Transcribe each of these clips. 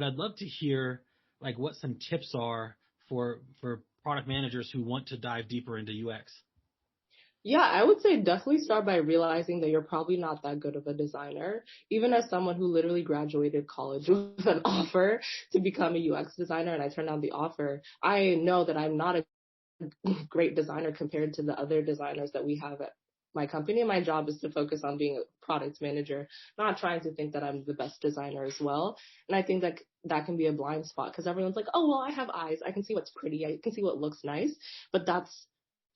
but I'd love to hear like what some tips are for product managers who want to dive deeper into UX. Yeah, I would say definitely start by realizing that you're probably not that good of a designer. Even as someone who literally graduated college with an offer to become a UX designer and I turned down the offer, I know that I'm not a great designer compared to the other designers that we have at my company. And my job is to focus on being a product manager, not trying to think that I'm the best designer as well. And I think that that can be a blind spot because everyone's like, oh, well, I have eyes. I can see what's pretty. I can see what looks nice. But that's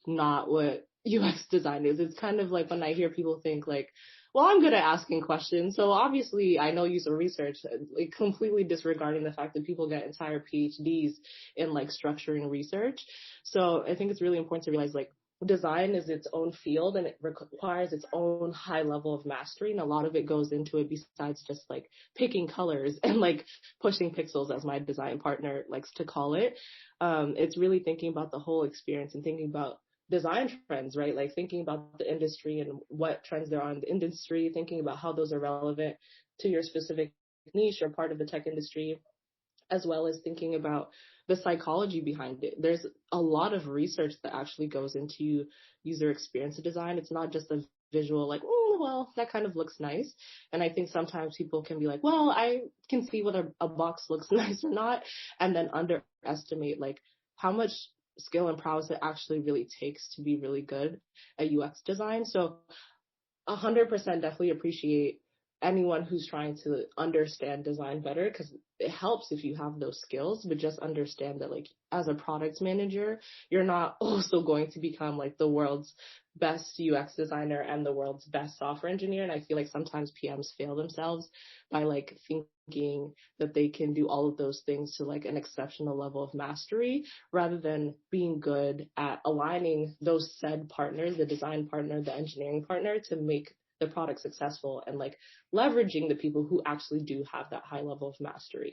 not what UX design is. It's kind of like when I hear people think like, well, I'm good at asking questions. So obviously I know user research, like completely disregarding the fact that people get entire PhDs in like structuring research. So I think it's really important to realize like design is its own field and it requires its own high level of mastery. And a lot of it goes into it besides just like picking colors and like pushing pixels, as my design partner likes to call it. It's really thinking about the whole experience and thinking about design trends, right? Like thinking about the industry and what trends there are in the industry, thinking about how those are relevant to your specific niche or part of the tech industry, as well as thinking about the psychology behind it. There's a lot of research that actually goes into user experience design. It's not just a visual like, oh, well, that kind of looks nice. And I think sometimes people can be like, well, I can see whether a box looks nice or not, and then underestimate like how much skill and prowess it actually really takes to be really good at UX design. So 100% definitely appreciate anyone who's trying to understand design better because it helps if you have those skills, but just understand that like as a product manager, you're not also going to become like the world's best UX designer and the world's best software engineer. And I feel like sometimes PMs fail themselves by like thinking that they can do all of those things to like an exceptional level of mastery rather than being good at aligning those said partners, the design partner, the engineering partner, to make the product successful and like leveraging the people who actually do have that high level of mastery.